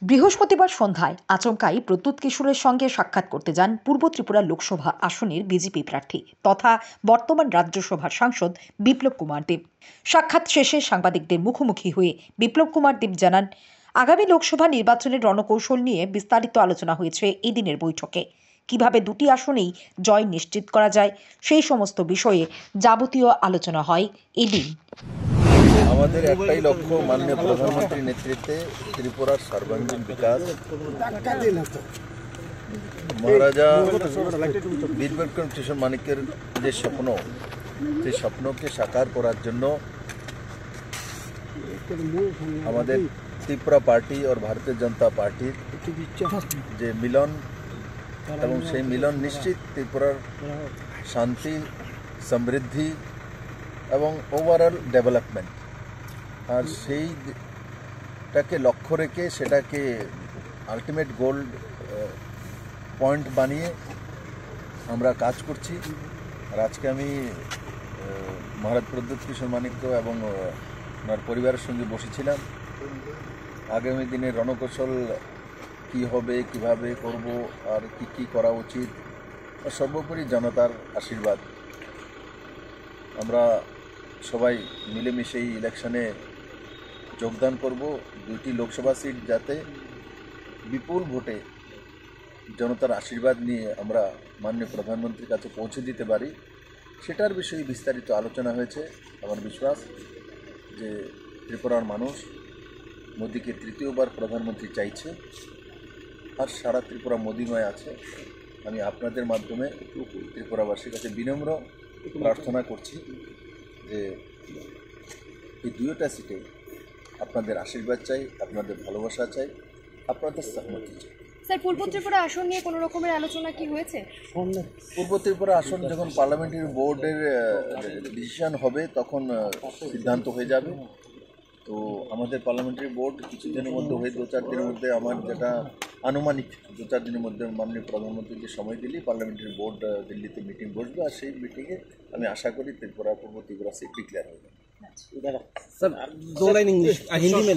বৃহস্পতিবার সন্ধ্যায় আচমকাই প্রদ্যুৎ কিশোরের সঙ্গে সাক্ষাৎ করতে যান পূর্ব ত্রিপুরা লোকসভা আসনের বিজেপি প্রার্থী তথা বর্তমান রাজ্যসভার সাংসদ বিপ্লব কুমার দেব। সাক্ষাৎ শেষে সাংবাদিকদের মুখোমুখি হয়ে বিপ্লব কুমার দেব জানান, আগামী লোকসভা নির্বাচনের রণকৌশল নিয়ে বিস্তারিত আলোচনা হয়েছে এই দিনের বৈঠকে। কিভাবে দুটি আসনেই জয় নিশ্চিত করা যায় সেই সমস্ত বিষয়ে যাবতীয় আলোচনা হয় এদিন। আমাদের একটাই লক্ষ্য, মাননীয় প্রধানমন্ত্রীর নেতৃত্বে ত্রিপুরার সর্বাঙ্গীন বিকাশ। মহারাজা বীর বিক্রম কিশোর মানিক্যের যে স্বপ্ন, সেই স্বপ্নকে সাকার করার জন্য আমাদের ত্রিপুরা পার্টি और ভারতীয় জনতা পার্টির যে মিলন এবং সেই মিলন নিশ্চিত ত্রিপুরার শান্তি, সমৃদ্ধি এবং ওভারঅল ডেভেলপমেন্ট, আর সেইটাকে লক্ষ্য রেখে সেটাকে আলটিমেট গোল্ড পয়েন্ট বানিয়ে আমরা কাজ করছি। আর আজকে আমি মহারাজ প্রদ্যুৎ কিশোর মানিক্য এবং ওনার পরিবারের সঙ্গে বসেছিলাম। আগামী দিনের রণকৌশল কী হবে, কিভাবে করব, আর কি করা উচিত, আর সর্বোপরি জনতার আশীর্বাদ। আমরা সবাই মিলেমিশে এই ইলেকশনে যোগদান করব। দুইটি লোকসভা সিট যাতে বিপুল ভোটে জনতার আশীর্বাদ নিয়ে আমরা মাননীয় প্রধানমন্ত্রীর কাছে পৌঁছে দিতে পারি, সেটার বিষয়ে বিস্তারিত আলোচনা হয়েছে। আমার বিশ্বাস যে ত্রিপুরার মানুষ মোদিকে তৃতীয়বার প্রধানমন্ত্রী চাইছে, আর সারা ত্রিপুরা মোদিময় আছে। আমি আপনাদের মাধ্যমে ত্রিপুরাবাসীর কাছে বিনম্র প্রার্থনা করছি যে এই দুইটা সিটে আপনাদের আশীর্বাদ চাই, আপনাদের ভালোবাসা চাই, আপনাদের সহমতি চাই। স্যার, পূর্ব ত্রিপুরা আসন নিয়ে কোনো রকমের আলোচনা কি হয়েছে? পূর্ব ত্রিপুরা আসন যখন পার্লামেন্টারি বোর্ডের ডিসিশন হবে তখন সিদ্ধান্ত হয়ে যাবে। তো আমাদের পার্লামেন্টারি বোর্ড কিছুদিনের মধ্যে হয়ে 2-4 দিনের মধ্যে, আমার যেটা আনুমানিক 2-4 দিনের মধ্যে মাননীয় প্রধানমন্ত্রীকে সময় দিলেই পার্লামেন্টারি বোর্ড দিল্লিতে মিটিং বসবে, আর সেই মিটিংয়ে আমি আশা করি ত্রিপুরা পূর্ব ত্রিপুরা সিট ডিক্লেয়ার হয়ে যাবে। सर, 2 लाइन इंग्लिश हिंदी में